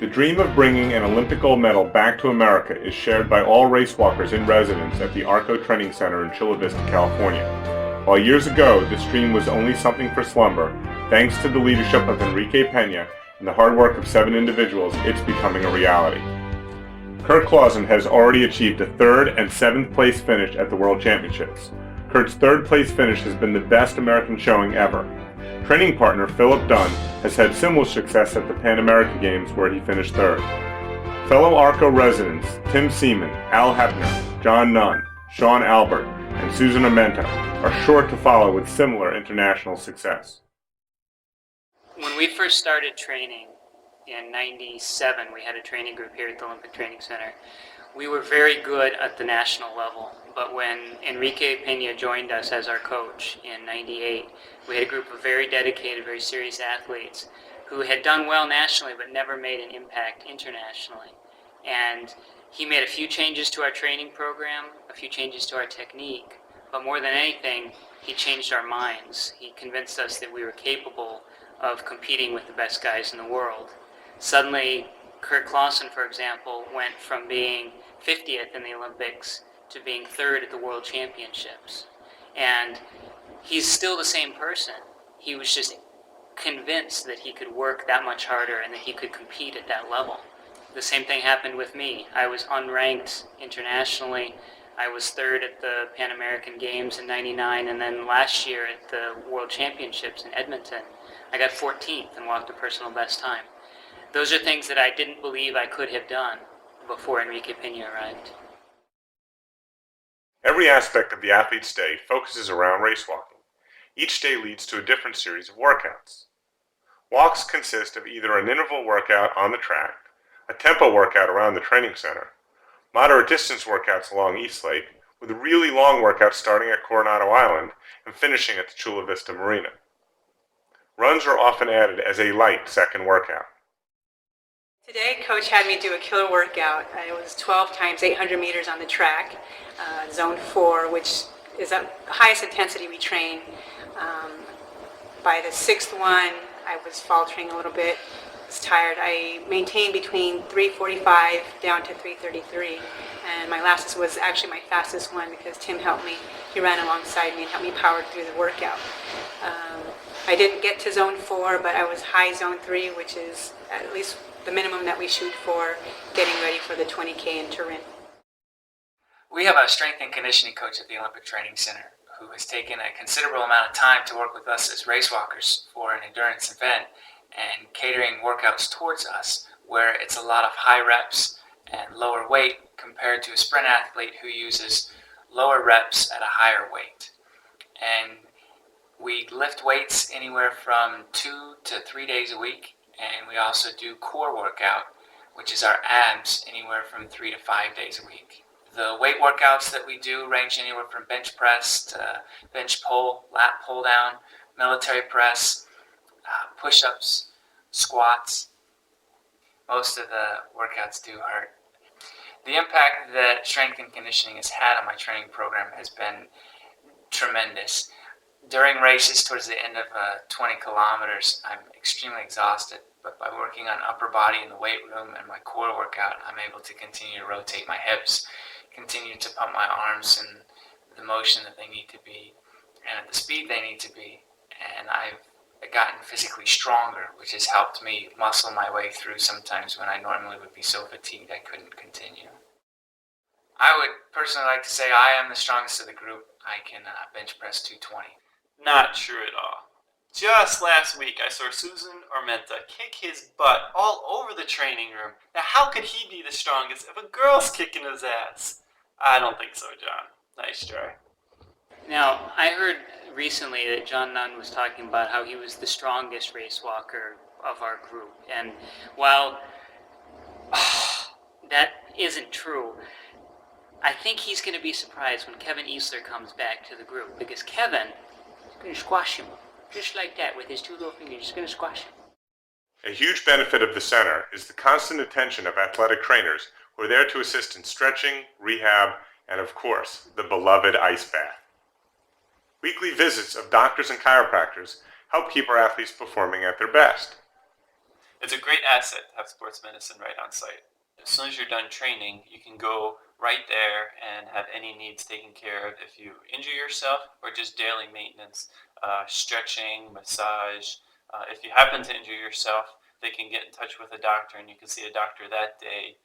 The dream of bringing an Olympic gold medal back to America is shared by all racewalkers in residence at the Arco Training Center in Chula Vista, California. While years ago this dream was only something for slumber, thanks to the leadership of Enrique Pena and the hard work of 7 individuals, it's becoming a reality. Kurt Clausen has already achieved a 3rd and 7th place finish at the World Championships. Kurt's 3rd place finish has been the best American showing ever. Training partner Philip Dunn has had similar success at the Pan American Games where he finished 3rd. Fellow Arco residents Tim Seaman, Al Hepner, John Nunn, Sean Albert, and Susan Amenta are sure to follow with similar international success. When we first started training in '97, we had a training group here at the Olympic Training Center. We were very good at the national level, but when Enrique Pena joined us as our coach in '98, we had a group of very dedicated, very serious athletes who had done well nationally but never made an impact internationally. And he made a few changes to our training program, a few changes to our technique, but more than anything, he changed our minds. He convinced us that we were capable of competing with the best guys in the world. Suddenly, Kurt Clausen, for example, went from being 50th in the Olympics to being 3rd at the World Championships. And he's still the same person. He was just convinced that he could work that much harder and that he could compete at that level. The same thing happened with me. I was unranked internationally. I was 3rd at the Pan American Games in '99, and then last year at the World Championships in Edmonton, I got 14th and walked a personal best time. Those are things that I didn't believe I could have done before Enrique Pena arrived. Every aspect of the athlete's day focuses around race walking. Each day leads to a different series of workouts. Walks consist of either an interval workout on the track, a tempo workout around the training center, moderate distance workouts along East Lake, with really long workouts starting at Coronado Island and finishing at the Chula Vista Marina. Runs are often added as a light second workout. Today, Coach had me do a killer workout. It was 12 times 800 meters on the track, zone 4, which is the highest intensity we train. By the 6th one, I was faltering a little bit, was tired. I maintained between 3:45 down to 3:33, and my last was actually my fastest one because Tim helped me. He ran alongside me and helped me power through the workout. I didn't get to zone 4, but I was high zone 3, which is at least the minimum that we shoot for getting ready for the 20K in Turin. We have a strength and conditioning coach at the Olympic Training Center who has taken a considerable amount of time to work with us as race walkers for an endurance event and catering workouts towards us where it's a lot of high reps and lower weight compared to a sprint athlete who uses lower reps at a higher weight. And we lift weights anywhere from 2 to 3 days a week, and we also do core workout, which is our abs, anywhere from 3 to 5 days a week. The weight workouts that we do range anywhere from bench press to bench pull, lat pull down, military press, push-ups, squats. Most of the workouts do hurt. The impact that strength and conditioning has had on my training program has been tremendous. During races towards the end of 20 kilometers, I'm extremely exhausted, but by working on upper body in the weight room and my core workout, I'm able to continue to rotate my hips, continue to pump my arms in the motion that they need to be, and at the speed they need to be. And I've gotten physically stronger, which has helped me muscle my way through sometimes when I normally would be so fatigued I couldn't continue. I would personally like to say I am the strongest of the group. I can bench press 220. Not true at all. Just last week, I saw Susan Armenta kick his butt all over the training room. Now, how could he be the strongest if a girl's kicking his ass? I don't think so, John. Nice try. Now, I heard recently that John Nunn was talking about how he was the strongest race walker of our group. And while that isn't true, I think he's going to be surprised when Kevin Easler comes back to the group, because Kevin is going to squash him. Just like that, with his 2 little fingers, just going to squash him. A huge benefit of the center is the constant attention of athletic trainers who are there to assist in stretching, rehab, and of course, the beloved ice bath. Weekly visits of doctors and chiropractors help keep our athletes performing at their best. It's a great asset to have sports medicine right on site. As soon as you're done training, you can go right there and have any needs taken care of if you injure yourself or just daily maintenance, stretching, massage. If you happen to injure yourself, they can get in touch with a doctor and you can see a doctor that day,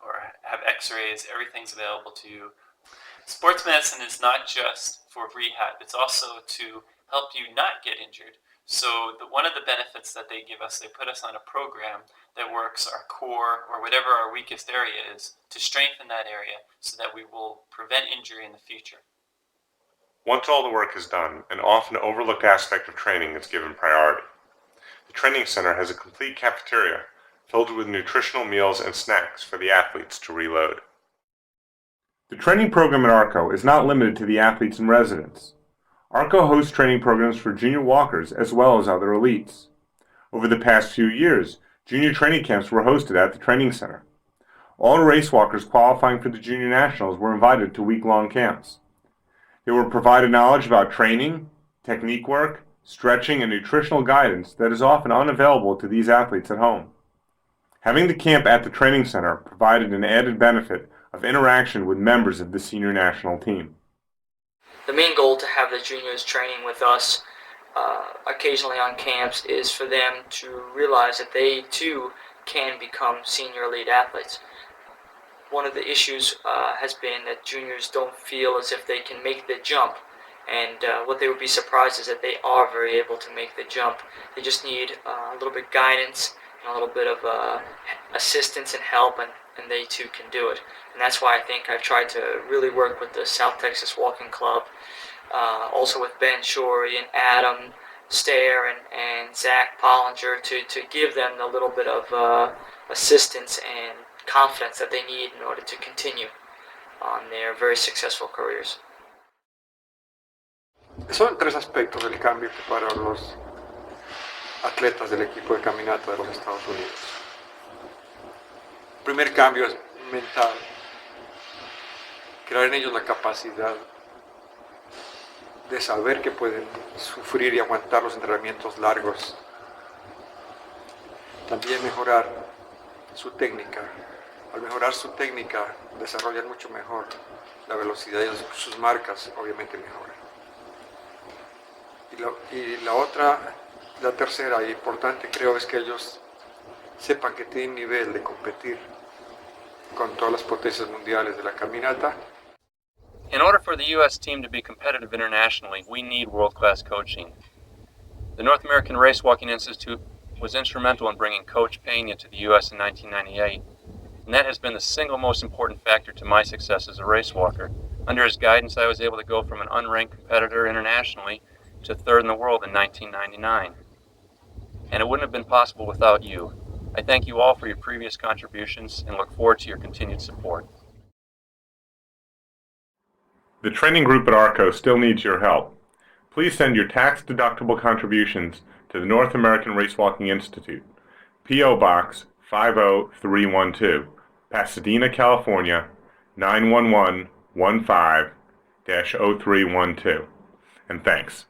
or have x-rays. Everything's available to you. Sports medicine is not just for rehab, it's also to help you not get injured. So one of the benefits that they give us, they put us on a program that works our core or whatever our weakest area is to strengthen that area so that we will prevent injury in the future. Once all the work is done, an often overlooked aspect of training is given priority. The training center has a complete cafeteria filled with nutritional meals and snacks for the athletes to reload. The training program at Arco is not limited to the athletes and residents. Arco hosts training programs for junior walkers as well as other elites. Over the past few years, junior training camps were hosted at the training center. All race walkers qualifying for the junior nationals were invited to week-long camps. They were provided knowledge about training, technique work, stretching, and nutritional guidance that is often unavailable to these athletes at home. Having the camp at the training center provided an added benefit of interaction with members of the senior national team. The main goal to have the juniors training with us occasionally on camps is for them to realize that they too can become senior elite athletes. One of the issues has been that juniors don't feel as if they can make the jump, and what they would be surprised is that they are very able to make the jump. They just need a little bit of guidance and a little bit of assistance and help, and they too can do it. And that's why I think I've tried to really work with the South Texas Walking Club, also with Ben Shorey and Adam Stair and Zach Pollinger to give them a little bit of assistance and confidence that they need in order to continue on their very successful careers. Son tres aspectos del cambio para los atletas del equipo de caminata de los Estados Unidos. El primer cambio es mental, crear en ellos la capacidad de saber que pueden sufrir y aguantar los entrenamientos largos. También mejorar su técnica. Al mejorar su técnica, desarrollan mucho mejor la velocidad y sus marcas obviamente mejoran. La tercera e importante creo es que ellos sepan que tienen nivel de competir con todas las potencias mundiales de la caminata. In order for the U.S. team to be competitive internationally, we need world-class coaching. The North American Race Walking Institute was instrumental in bringing Coach Pena to the U.S. in 1998, and that has been the single most important factor to my success as a race walker. Under his guidance, I was able to go from an unranked competitor internationally to third in the world in 1999. And it wouldn't have been possible without you. I thank you all for your previous contributions and look forward to your continued support. The training group at Arco still needs your help. Please send your tax-deductible contributions to the North American Race Walking Institute, P.O. Box 50312, Pasadena, California 91115-0312. And thanks.